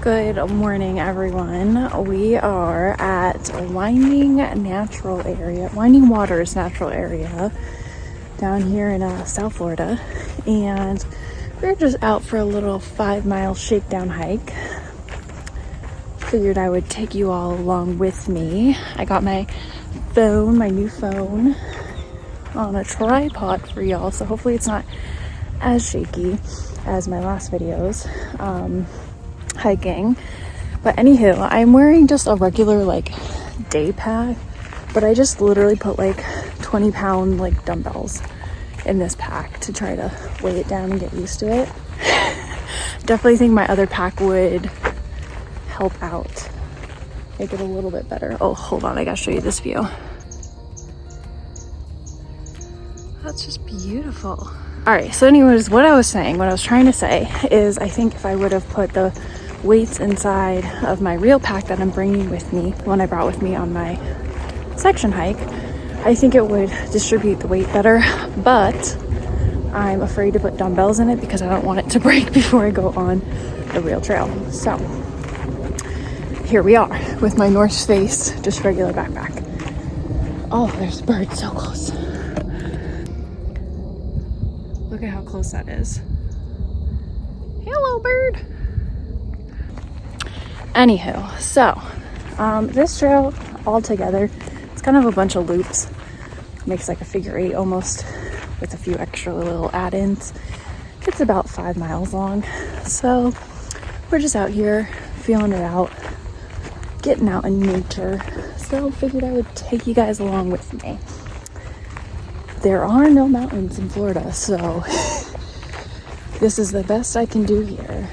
Good morning, everyone. We are at Winding Waters Natural Area down here in South Florida, and we're just out for a little 5-mile shakedown hike. Figured I would take you all along with me. I got my new phone, on a tripod for y'all, so hopefully it's not as shaky as my last videos hiking. But anywho, I'm wearing just a regular day pack, but I just literally put 20-pound dumbbells in this pack to try to weigh it down and get used to it. Definitely think my other pack would help out, make it a little bit better. Oh, hold on, I gotta show you this view. That's just beautiful. All right, so anyways, what I was trying to say is I think if I would have put the weights inside of my real pack that I'm bringing with me, the one I brought with me on my section hike, I think it would distribute the weight better, but I'm afraid to put dumbbells in it because I don't want it to break before I go on the real trail. So here we are with my North Face, just regular backpack. Oh, there's a bird so close. Look at how close that is. Hello, bird. Anywho, so this trail altogether, it's kind of a bunch of loops. Makes like a figure 8 almost, with a few extra little add-ins. It's about 5 miles long. So we're just out here feeling it out, getting out in nature. So figured I would take you guys along with me. There are no mountains in Florida, so this is the best I can do here.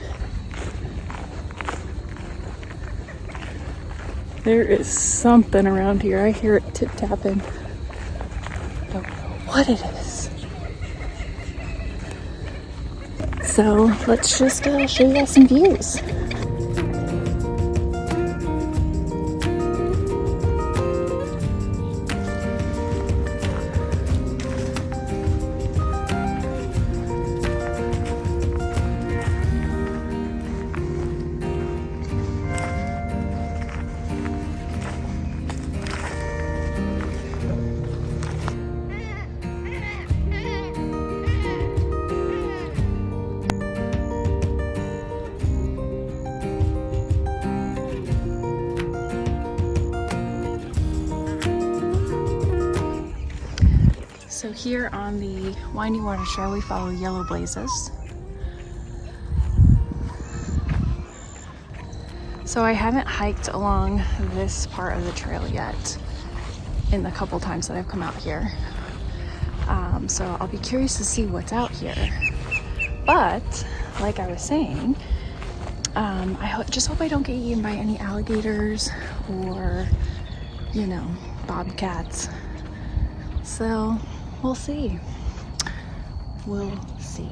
There is something around here. I hear it tip-tapping. Don't know what it is. So let's just show you guys some views. So here on the Winding Waters Trail, we follow yellow blazes. So I haven't hiked along this part of the trail yet in the couple times that I've come out here. So I'll be curious to see what's out here. But like I was saying, I just hope I don't get eaten by any alligators or, bobcats. So we'll see. We'll see.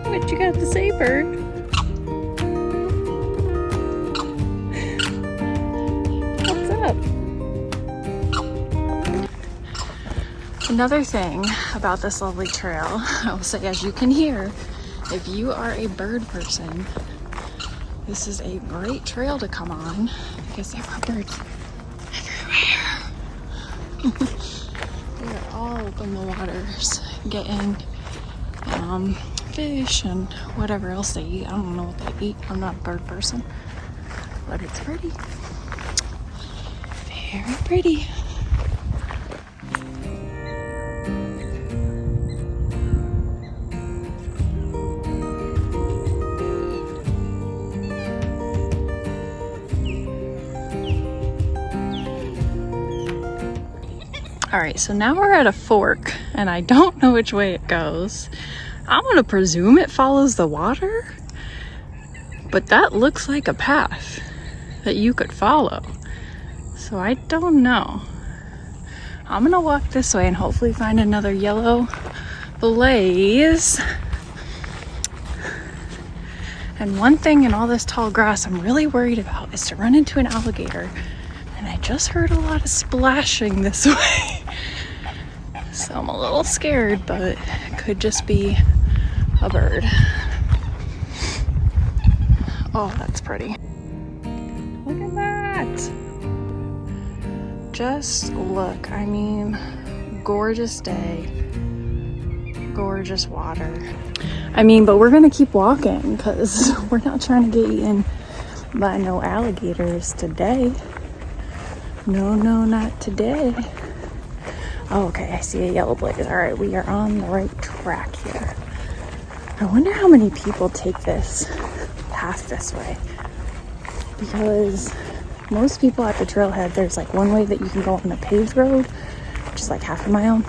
What you got to say, bird? What's up? Another thing about this lovely trail, I will say, as you can hear, if you are a bird person, this is a great trail to come on because there are birds everywhere. They're all up in the waters getting fish and whatever else they eat. I don't know what they eat. I'm not a bird person, but it's pretty. Very pretty. All right, so now we're at a fork and I don't know which way it goes. I'm gonna presume it follows the water, But that looks like a path that you could follow. So I don't know. I'm gonna walk this way and hopefully find another yellow blaze. And one thing in all this tall grass I'm really worried about is to run into an alligator. And I just heard a lot of splashing this way. So I'm a little scared, but it could just be a bird. Oh, that's pretty. Look at that. Just look. I mean, gorgeous day. Gorgeous water. I mean, but we're gonna keep walking because we're not trying to get eaten by no alligators today. No, not today. Oh, okay, I see a yellow blaze. All right, we are on the right track here. I wonder how many people take this path this way, because most people at the trailhead, there's like one way that you can go on the paved road, which is like half a mile.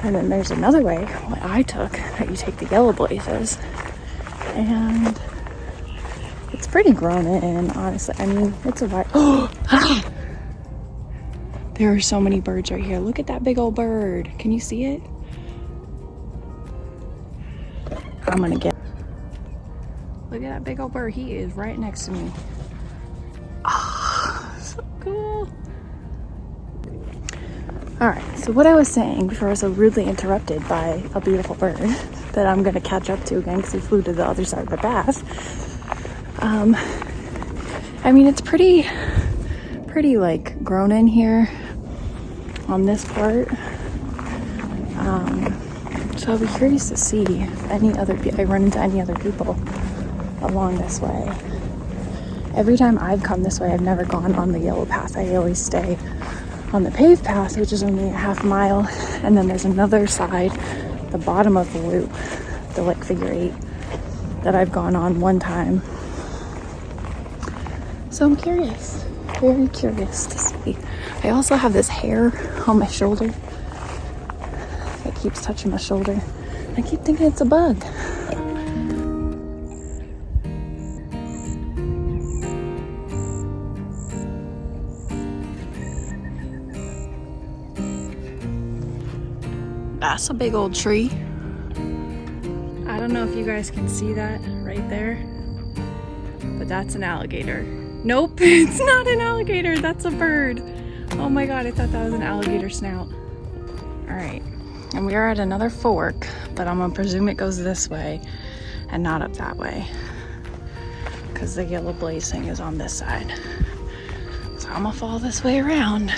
And then there's another way, what I took, that you take the yellow blazes. And it's pretty grown in, honestly. I mean, it's a vibe. Oh! There are so many birds right here. Look at that big old bird. Can you see it? I'm gonna get. Look at that big old bird. He is right next to me. Oh, so cool. All right, so what I was saying before I was so rudely interrupted by a beautiful bird that I'm gonna catch up to again because he flew to the other side of the path. I mean, it's pretty like grown in here on this part. So I'll be curious to see if I run into any other people along this way. Every time I've come this way, I've never gone on the yellow path. I always stay on the paved path, which is only a half mile. And then there's another side, the bottom of the loop, the like figure 8, that I've gone on one time. So I'm curious, very curious to see. I also have this hair on my shoulder that keeps touching my shoulder. I keep thinking it's a bug. That's a big old tree. I don't know if you guys can see that right there, but that's an alligator. Nope, it's not an alligator, that's a bird. Oh my God, I thought that was an alligator snout. All right, and we are at another fork, but I'm gonna presume it goes this way and not up that way, because the yellow blaze thing is on this side. So I'm gonna follow this way around.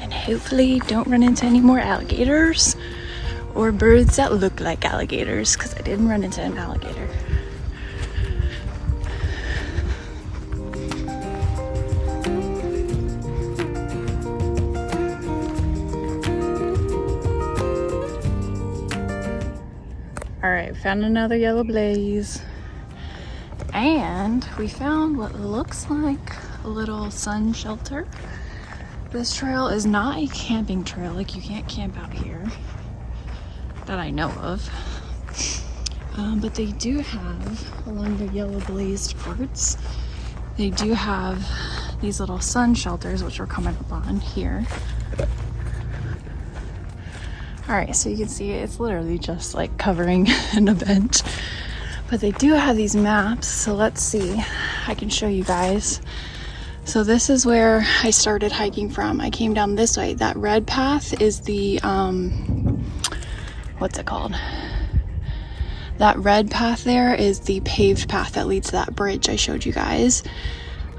And hopefully don't run into any more alligators or birds that look like alligators, because I didn't run into an alligator. All right, found another yellow blaze. And we found what looks like a little sun shelter. This trail is not a camping trail, like you can't camp out here that I know of. But they do have, along the yellow blazed parts, they do have these little sun shelters, which we're coming up on here. All right, so you can see it's literally just like covering in a bench. But they do have these maps, so let's see. I can show you guys. So this is where I started hiking from. I came down this way. That red path is the, what's it called? That red path there is the paved path that leads to that bridge I showed you guys.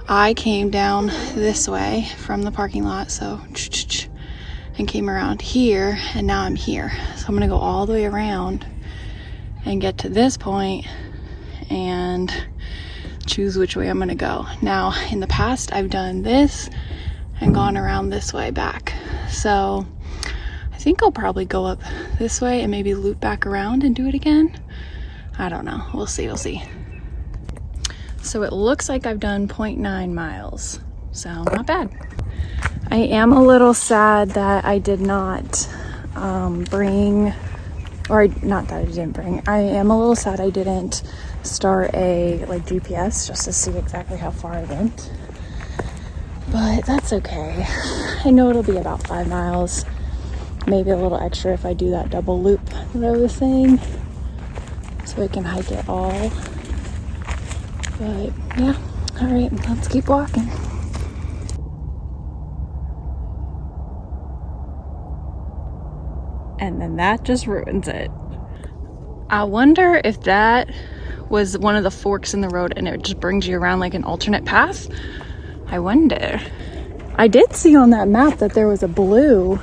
I came down this way from the parking lot, so and came around here, and now I'm here. So I'm gonna go all the way around and get to this point and choose which way I'm gonna go. Now, in the past, I've done this and gone around this way back. So I think I'll probably go up this way and maybe loop back around and do it again. I don't know, we'll see. So it looks like I've done 0.9 miles, so not bad. I am a little sad that I did not bring or not that I didn't bring. I am a little sad I didn't start a like GPS just to see exactly how far I went, but that's okay. I know it'll be about 5 miles, maybe a little extra if I do that double loop that I was saying, so I can hike it all. But yeah, all right, let's keep walking. And then that just ruins it. I wonder if that was one of the forks in the road and it just brings you around like an alternate path. I wonder. I did see on that map that there was a blue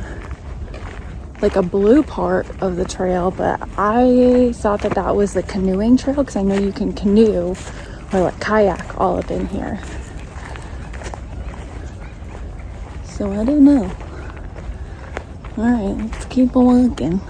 part of the trail, but I thought that that was the canoeing trail, because I know you can canoe or like kayak all up in here. So I don't know. All right, let's keep walking.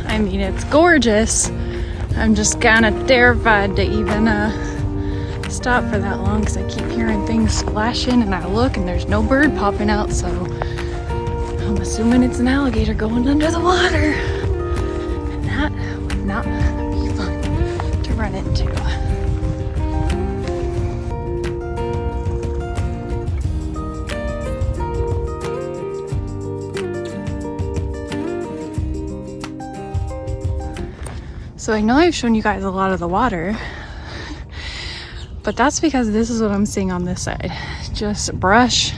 I mean, it's gorgeous. I'm just kind of terrified to even stop for that long, because I keep hearing things splashing, and I look and there's no bird popping out, so I'm assuming it's an alligator going under the water, and that would not be fun to run into. So I know I've shown you guys a lot of the water, but that's because this is what I'm seeing on this side. Just brush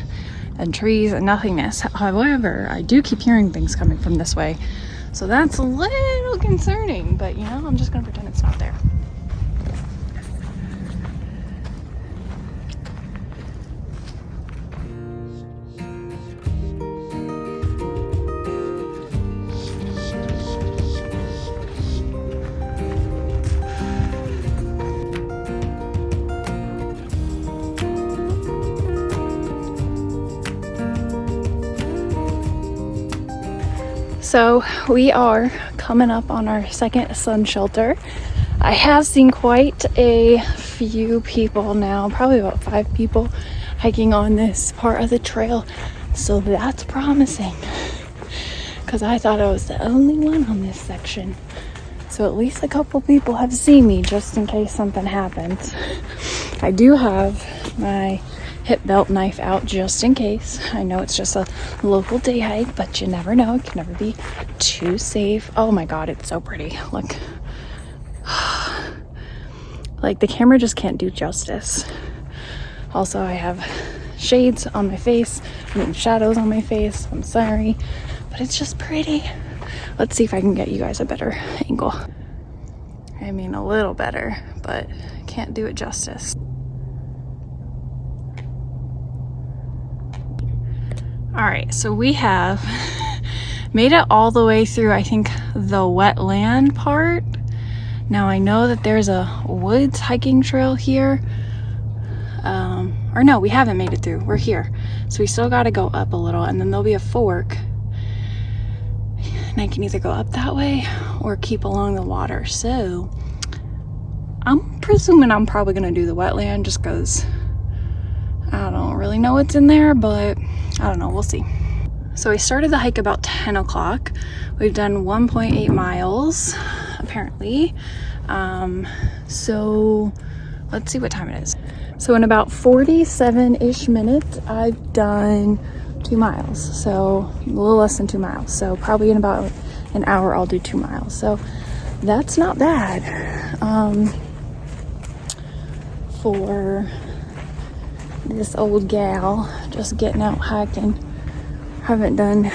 and trees and nothingness. However, I do keep hearing things coming from this way. So that's a little concerning, but you know, I'm just gonna pretend it's not there. So we are coming up on our second sun shelter. I have seen quite a few people now, probably about 5 people hiking on this part of the trail. So that's promising, because I thought I was the only one on this section. So at least a couple people have seen me, just in case something happens. I do have my hip belt knife out just in case. I know it's just a local day hike, but you never know. It can never be too safe. Oh my god, it's so pretty. Look. Like, the camera just can't do justice. Also, I have shades on my face. I mean, shadows on my face. I'm sorry, but it's just pretty. Let's see if I can get you guys a better angle. I mean, a little better, but can't do it justice. All right, so we have made it all the way through, I think, the wetland part. Now I know that there's a woods hiking trail here. Or no, we haven't made it through. We're here. So we still got to go up a little, and then there'll be a fork. And I can either go up that way or keep along the water. So I'm presuming I'm probably going to do the wetland, just because I don't really know what's in there, but I don't know, we'll see. So we started the hike about 10 o'clock. We've done 1.8 miles, apparently. So let's see what time it is. So in about 47-ish minutes, I've done 2 miles. So a little less than 2 miles. So probably in about an hour, I'll do 2 miles. So that's not bad. For this old gal just getting out hiking. Haven't done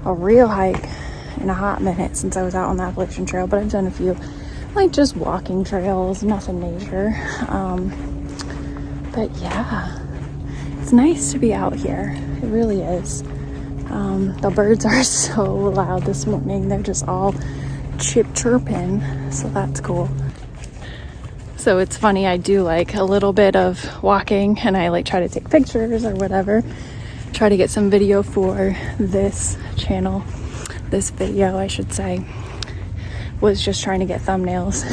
a real hike in a hot minute since I was out on the Appalachian Trail, but I've done a few, like, just walking trails, nothing major. But yeah, it's nice to be out here. It really is. The birds are so loud this morning. They're just all chirping, so that's cool. So it's funny, I do like a little bit of walking and I like try to take pictures or whatever. try to get some video for this channel. This video, I should say, was just trying to get thumbnails.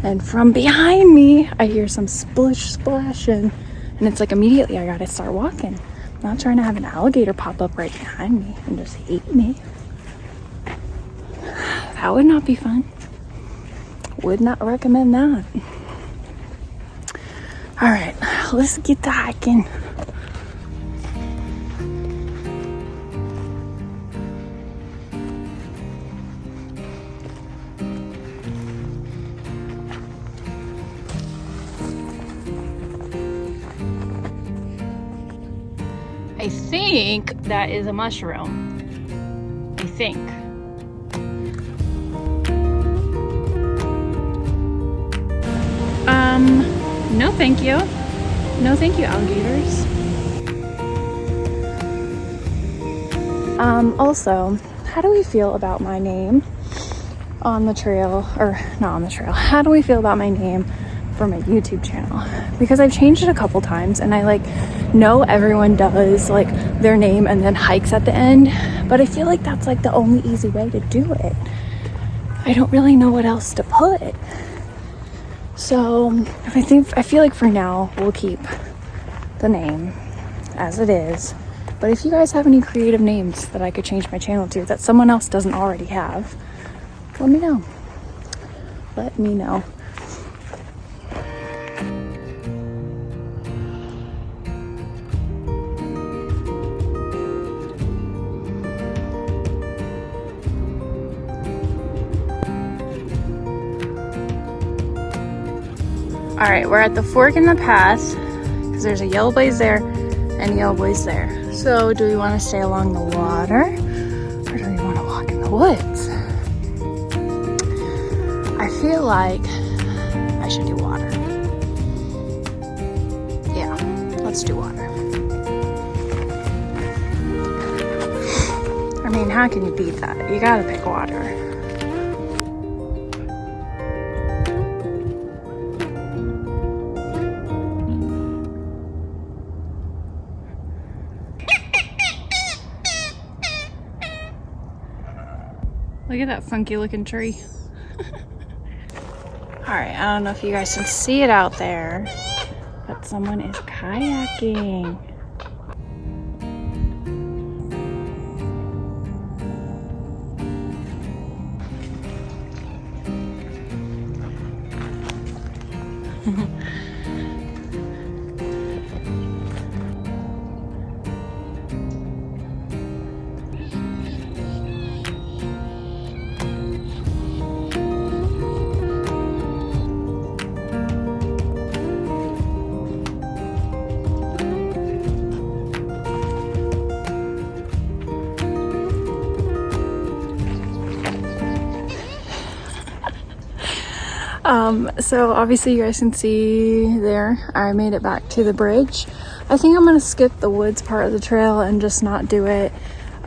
And from behind me, I hear some splish splashing, and it's like immediately I gotta start walking. I'm not trying to have an alligator pop up right behind me and just eat me. That would not be fun. Would not recommend that. All right, let's get to hiking. I think that is a mushroom. I think. No thank you. No thank you, alligators. Also, how do we feel about my name on the trail, or not on the trail? How do we feel about my name for my YouTube channel? Because I've changed it a couple times, and I know everyone does their name and then hikes at the end, but I feel like that's the only easy way to do it. I don't really know what else to put. So I feel like for now we'll keep the name as it is. But if you guys have any creative names that I could change my channel to that someone else doesn't already have, let me know. Let me know. All right, we're at the fork in the path because there's a yellow blaze there and a yellow blaze there. So do we want to stay along the water or do we want to walk in the woods? I feel like I should do water. Yeah, let's do water. I mean, how can you beat that? You gotta pick water. Look at that funky looking tree. All right, I don't know if you guys can see it out there, but someone is kayaking. So obviously you guys can see there, I made it back to the bridge. I think I'm gonna skip the woods part of the trail and just not do it.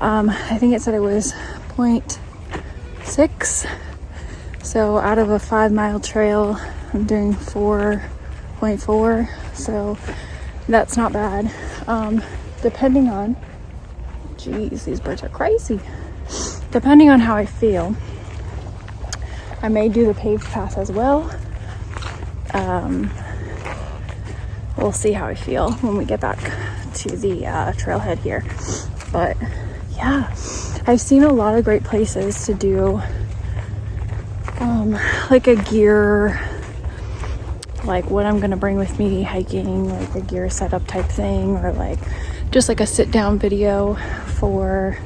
I think it said it was 0.6. So out of a 5-mile trail, I'm doing 4.4. So that's not bad. Depending on, geez, these birds are crazy. Depending on how I feel, I may do the paved path as well. We'll see how I feel when we get back to the trailhead here. But yeah, I've seen a lot of great places to do like a gear, like what I'm gonna bring with me hiking, like a gear setup type thing, or like just like a sit down video for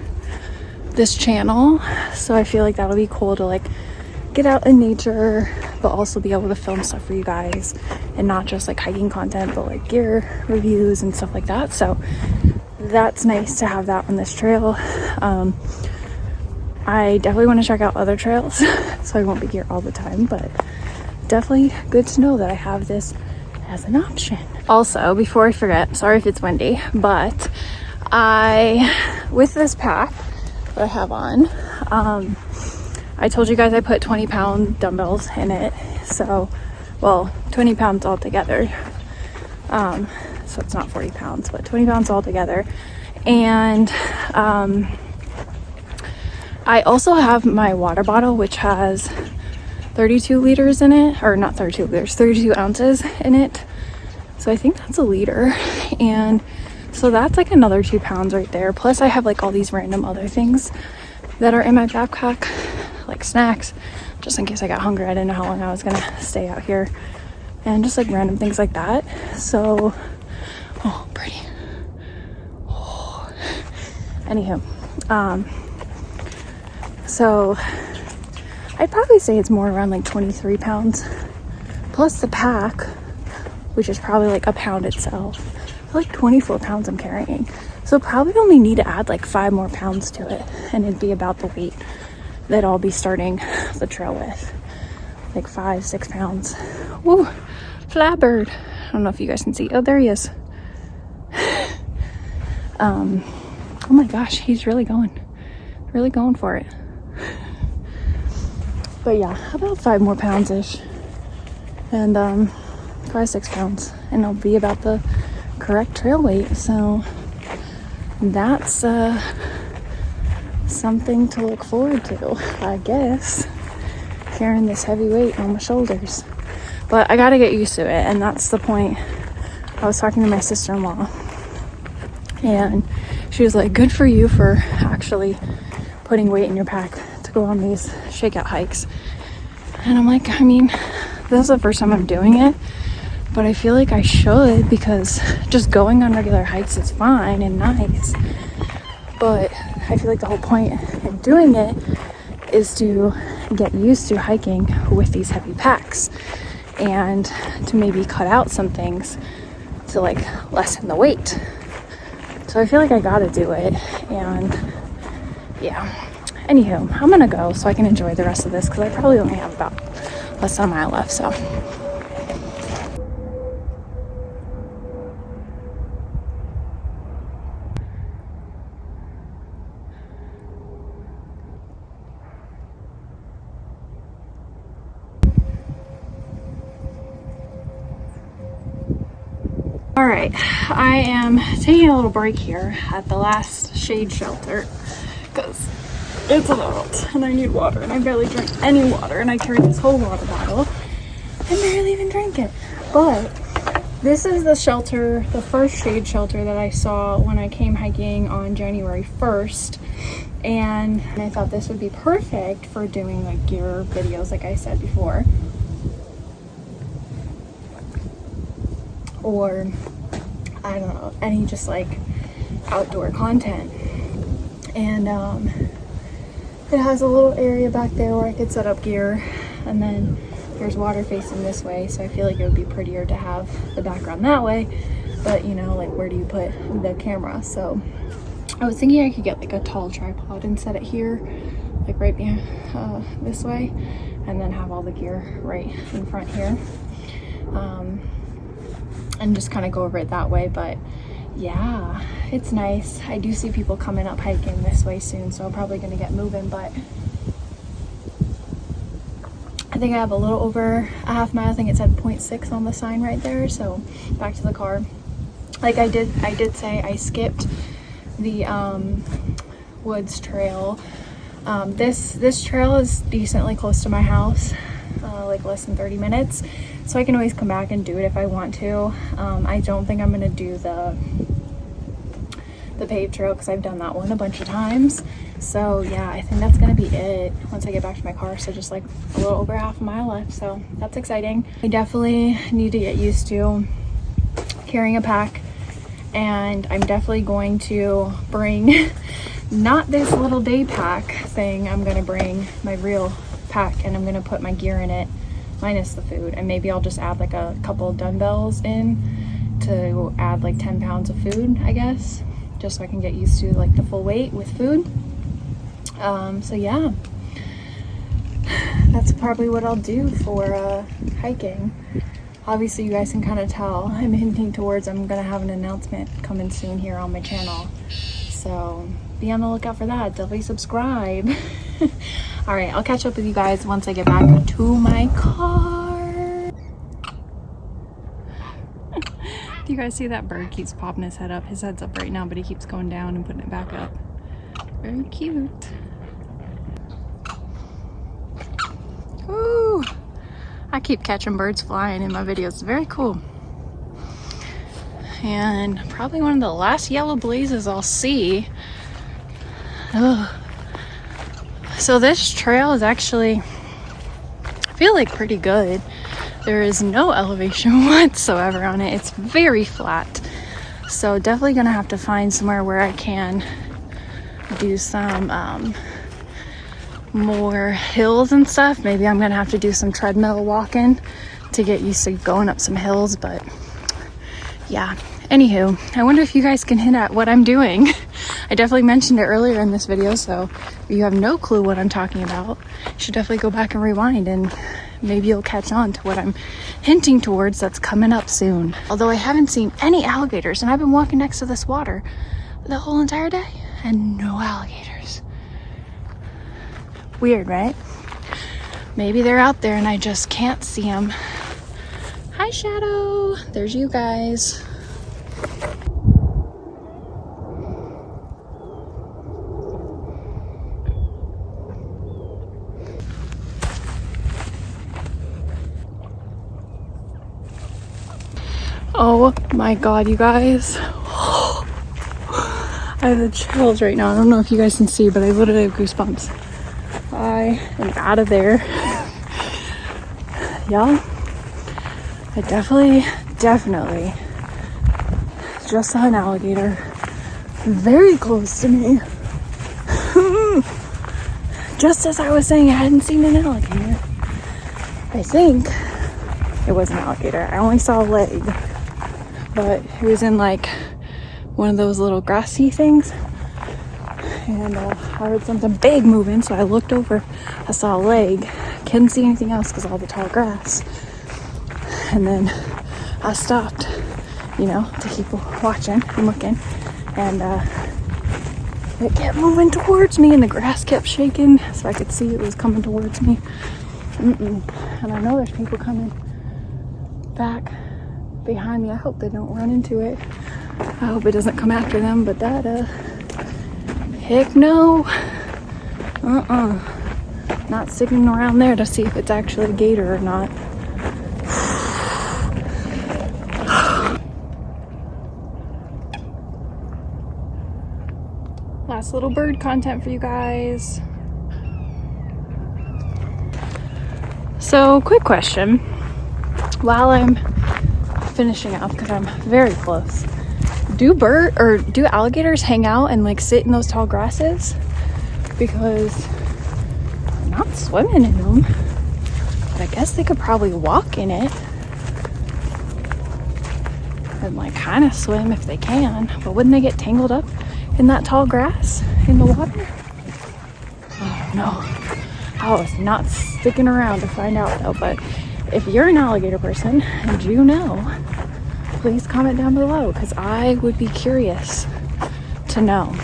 this channel. So I feel like that'll be cool to like get out in nature, but also be able to film stuff for you guys, and not just like hiking content, but like gear reviews and stuff like that. So that's nice to have that on this trail. I definitely want to check out other trails, so I won't be here all the time, but definitely good to know that I have this as an option. Also, before I forget, sorry if it's windy, but with this pack that I have on, I told you guys I put 20-pound dumbbells in it. So, well, 20 pounds altogether. so it's not 40 pounds, but 20 pounds altogether. And I also have my water bottle, which has 32 liters in it, or not 32 liters, 32 ounces in it. So I think that's a liter. And so that's like another 2 pounds right there. Plus I have like all these random other things that are in my backpack, like snacks, just in case I got hungry. I didn't know how long I was gonna stay out here, and just like random things like that. So, oh, pretty. Oh. Anywho, so I'd probably say it's more around like 23 pounds plus the pack, which is probably like a pound itself. Like 24 pounds I'm carrying. So probably only need to add like 5 more pounds to it, and it'd be about the weight that I'll be starting the trail with. Like 5-6 pounds. Woo, flatbird. I don't know if you guys can see. Oh, there he is. Oh my gosh, he's really going for it. But yeah, about 5 more pounds ish, and 5-6 pounds, and it'll be about the correct trail weight. So that's something to look forward to, I guess, carrying this heavy weight on my shoulders. But I gotta get used to it, and that's the point. I was talking to my sister-in-law, and she was like, good for you for actually putting weight in your pack to go on these shakeout hikes. And I'm like, I mean, this is the first time I'm doing it, but I feel like I should, because just going on regular hikes is fine and nice. But I feel like the whole point of doing it is to get used to hiking with these heavy packs, and to maybe cut out some things to like lessen the weight. So I feel like I gotta do it. And yeah, anywho, I'm gonna go so I can enjoy the rest of this, because I probably only have about less than a mile left. So all right, I am taking a little break here at the last shade shelter, because it's hot and I need water, and I barely drink any water, and I carried this whole water bottle and barely even drank it. But this is the shelter, the first shade shelter that I saw when I came hiking on January 1st, and I thought this would be perfect for doing like gear videos, like I said before, or I don't know, any just like outdoor content. And it has a little area back there where I could set up gear, and then there's water facing this way, so I feel like it would be prettier to have the background that way. But you know, like, where do you put the camera? So I was thinking I could get like a tall tripod and set it here, like right behind this way, and then have all the gear right in front here, and just kind of go over it that way. But yeah, it's nice. I do see people coming up hiking this way soon, so I'm probably gonna get moving. But I think I have a little over a half mile. I think it said 0.6 on the sign right there. So back to the car. Like I did say, I skipped the woods trail. This trail is decently close to my house, like less than 30 minutes, so I can always come back and do it if I want to. I don't think I'm gonna do the paved trail, because I've done that one a bunch of times. So yeah, I think that's gonna be it once I get back to my car. So just like a little over half a mile left, so that's exciting. I definitely need to get used to carrying a pack, and I'm definitely going to bring not this little day pack thing. I'm gonna bring my real pack, and I'm gonna put my gear in it minus the food, and maybe I'll just add like a couple of dumbbells in to add like 10 pounds of food, I guess, just so I can get used to like the full weight with food. So yeah, that's probably what I'll do for hiking. Obviously you guys can kind of tell I'm hinting towards I'm gonna have an announcement coming soon here on my channel, so be on the lookout for that. Definitely subscribe. All right, I'll catch up with you guys once I get back to my car. Do you guys see that bird keeps popping his head up? His head's up right now, but he keeps going down and putting it back up. Very cute. Ooh, I keep catching birds flying in my videos. Very cool. And probably one of the last yellow blazes I'll see. Ugh. So this trail is actually, I feel like, pretty good. There is no elevation whatsoever on it. It's very flat. So definitely gonna have to find somewhere where I can do some more hills and stuff. Maybe I'm gonna have to do some treadmill walking to get used to going up some hills, but yeah. Anywho, I wonder if you guys can hint at what I'm doing. I definitely mentioned it earlier in this video, so if you have no clue what I'm talking about, you should definitely go back and rewind and maybe you'll catch on to what I'm hinting towards that's coming up soon. Although I haven't seen any alligators, and I've been walking next to this water the whole entire day and no alligators. Weird, right? Maybe they're out there and I just can't see them. Hi, Shadow. There's you guys. Oh my god, you guys. I have the chills right now. I don't know if you guys can see, but I literally have goosebumps. I am out of there. Y'all, I definitely just saw an alligator very close to me. Just as I was saying I hadn't seen an alligator. I think it was an alligator. I only saw a leg, but it was in like one of those little grassy things. And I heard something big moving, so I looked over. I saw a leg. Couldn't see anything else because of all the tall grass. And then I stopped, you know, to keep watching and looking. And it kept moving towards me, and the grass kept shaking, so I could see it was coming towards me. And I know there's people coming back behind me. I hope they don't run into it. I hope it doesn't come after them, but that, heck no. Not sitting around there to see if it's actually a gator or not. Last little bird content for you guys. So, quick question. While I'm finishing up, because I'm very close, do alligators hang out and like sit in those tall grasses? Because I'm not swimming in them, but I guess they could probably walk in it and like kind of swim if they can. But wouldn't they get tangled up in that tall grass in the water? Oh no, I was not sticking around to find out though. But if you're an alligator person and you know, please comment down below, because I would be curious to know.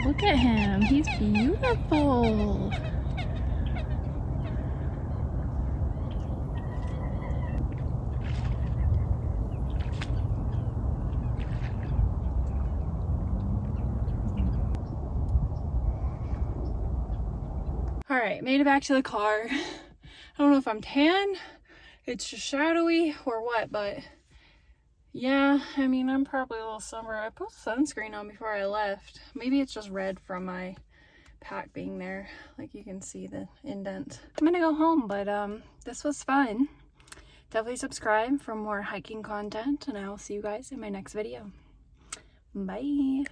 Look at him, he's beautiful. All right, made it back to the car. I don't know if I'm tan, it's just shadowy or what, but yeah, I mean, I'm probably a little summer. I put sunscreen on before I left. Maybe it's just red from my pack being there. Like you can see the indent. I'm gonna go home, but this was fun. Definitely subscribe for more hiking content, and I will see you guys in my next video. Bye.